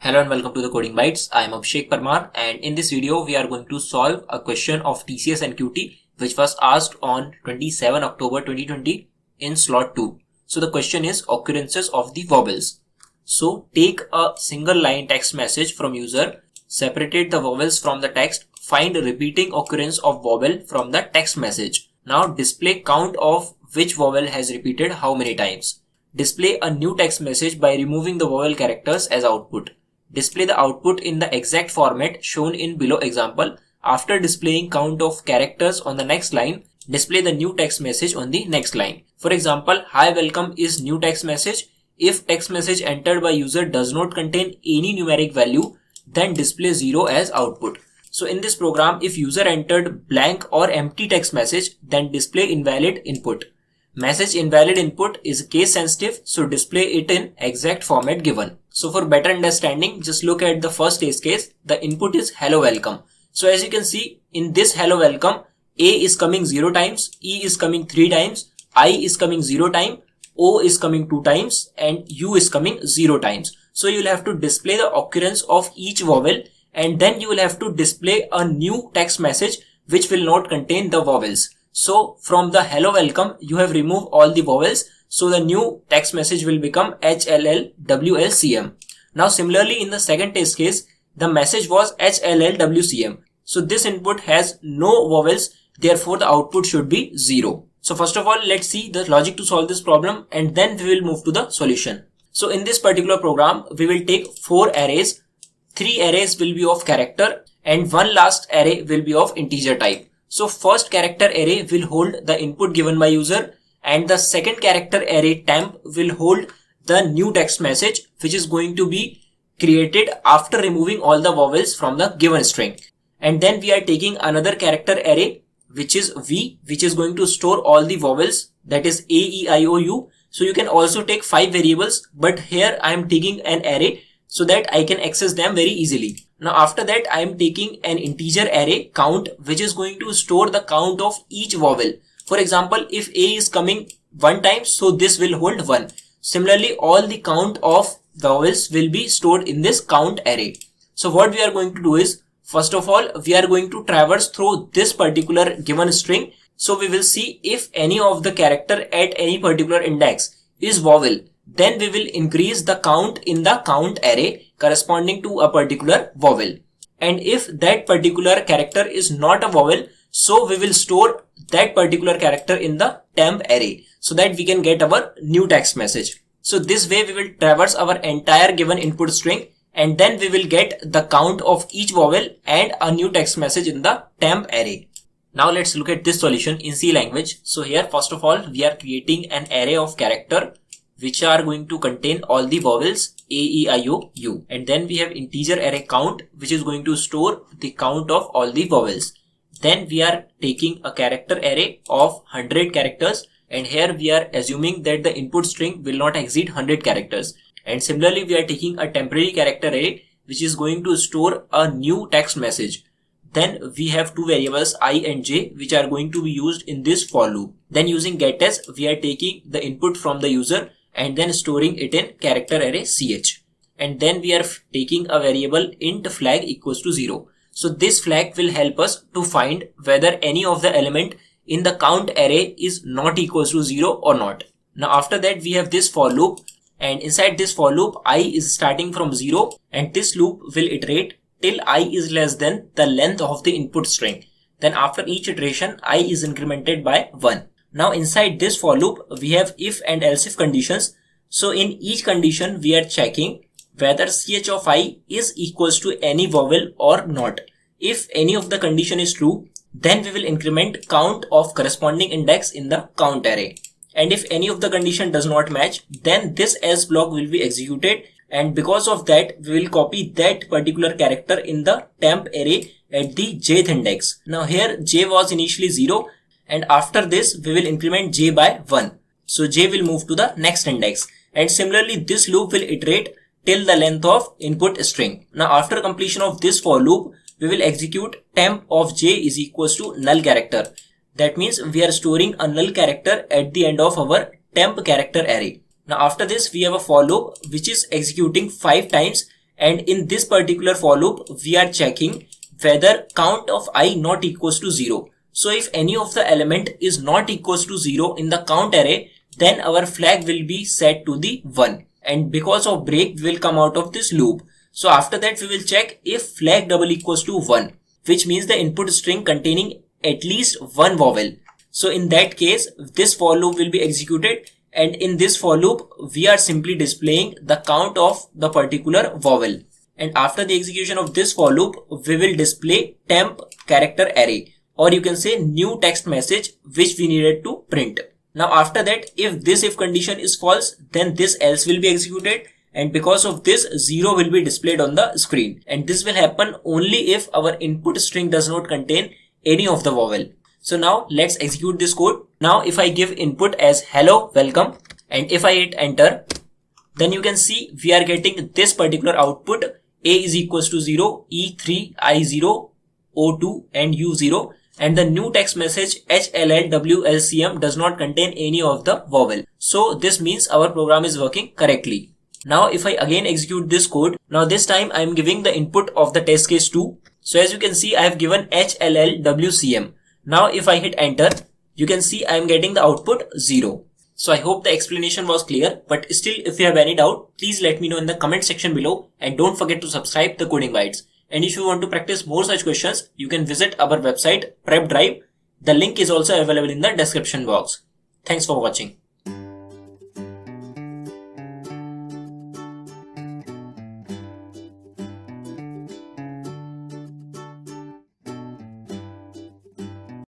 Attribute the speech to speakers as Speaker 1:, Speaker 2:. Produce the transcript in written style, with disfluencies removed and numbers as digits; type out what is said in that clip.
Speaker 1: Hello and welcome to the Coding Bytes. I am Abhishek Parmar, and in this video we are going to solve a question of TCS and QT which was asked on 27 October 2020 in slot 2. So the question is occurrences of the vowels. So take a single line text message from user, separate the vowels from the text, find a repeating occurrence of vowel from the text message. Now display count of which vowel has repeated how many times. Display a new text message by removing the vowel characters as output. Display the output in the exact format shown in below example. After displaying count of characters on the next line, display the new text message on the next line. For example, hi welcome is new text message. If text message entered by user does not contain any numeric value, then display 0 as output. So in this program, if user entered blank or empty text message, then display invalid input. Message invalid input is case sensitive, so display it in exact format given. So for better understanding, just look at the first case. The input is hello welcome. So as you can see, in this hello welcome, A is coming 0 times, E is coming 3 times, I is coming 0 times, O is coming 2 times, and U is coming 0 times. So you'll have to display the occurrence of each vowel, and then you will have to display a new text message which will not contain the vowels. So from the hello welcome, you have removed all the vowels. So the new text message will become HLLWLCM. Now similarly in the second test case, the message was HLLWCM. So this input has no vowels, therefore the output should be 0. So first of all, let's see the logic to solve this problem, and then we will move to the solution. So in this particular program, we will take 4 arrays. 3 arrays will be of character and 1 last array will be of integer type. So first character array will hold the input given by user, and the second character array temp will hold the new text message which is going to be created after removing all the vowels from the given string. And then we are taking another character array which is V, which is going to store all the vowels, that is A, E, I, O, U. So you can also take 5 variables, but here I am taking an array so that I can access them very easily. Now after that I am taking an integer array count which is going to store the count of each vowel. For example, if A is coming 1 time, so this will hold 1. Similarly, all the count of vowels will be stored in this count array. So what we are going to do is, first of all, we are going to traverse through this particular given string. So we will see if any of the character at any particular index is vowel. Then we will increase the count in the count array corresponding to a particular vowel. And if that particular character is not a vowel, so we will store that particular character in the temp array so that we can get our new text message. So this way we will traverse our entire given input string, and then we will get the count of each vowel and a new text message in the temp array. Now let's look at this solution in C language. So here first of all, we are creating an array of character which are going to contain all the vowels A, E, I, O, U. And then we have integer array count which is going to store the count of all the vowels. Then we are taking a character array of 100 characters, and here we are assuming that the input string will not exceed 100 characters. And similarly we are taking a temporary character array which is going to store a new text message. Then we have 2 variables I and J which are going to be used in this for loop. Then using getAs, we are taking the input from the user and then storing it in character array ch. And then we are taking a variable int flag equals to 0. So this flag will help us to find whether any of the element in the count array is not equals to 0 or not. Now after that we have this for loop, and inside this for loop I is starting from 0, and this loop will iterate till I is less than the length of the input string. Then after each iteration I is incremented by 1. Now inside this for loop we have if and else if conditions. So in each condition we are checking whether ch of I is equals to any vowel or not. If any of the condition is true, then we will increment count of corresponding index in the count array. And if any of the condition does not match, then this else block will be executed, and because of that we will copy that particular character in the temp array at the jth index. Now here j was initially 0, and after this we will increment j by 1. So j will move to the next index, and similarly this loop will iterate till the length of input string. Now after completion of this for loop, we will execute temp of j is equals to null character. That means we are storing a null character at the end of our temp character array. Now after this we have a for loop which is executing 5 times And in this particular for loop, we are checking whether count of I not equals to 0. So if any of the element is not equals to 0 in the count array, then our flag will be set to the 1. And because of break, we will come out of this loop. So after that, we will check if flag double equals to 1, which means the input string containing at least one vowel. So in that case, this for loop will be executed, and in this for loop, we are simply displaying the count of the particular vowel. And after the execution of this for loop, we will display temp character array, or you can say new text message which we needed to print. Now after that, if this if condition is false, then this else will be executed, and because of this, 0 will be displayed on the screen. And this will happen only if our input string does not contain any of the vowel. So now let's execute this code. Now if I give input as hello, welcome, and if I hit enter, then you can see we are getting this particular output. A is equals to 0, E3, I0, O2 and U0, and the new text message HLLWLCM does not contain any of the vowel. So this means our program is working correctly. Now if I again execute this code, now this time I am giving the input of the test case 2. So as you can see, I have given HLLWCM. Now if I hit enter, you can see I am getting the output 0. So I hope the explanation was clear, but still if you have any doubt, please let me know in the comment section below, and don't forget to subscribe to Coding Bytes. And if you want to practice more such questions, you can visit our website PrepDrive. The link is also available in the description box. Thanks for watching.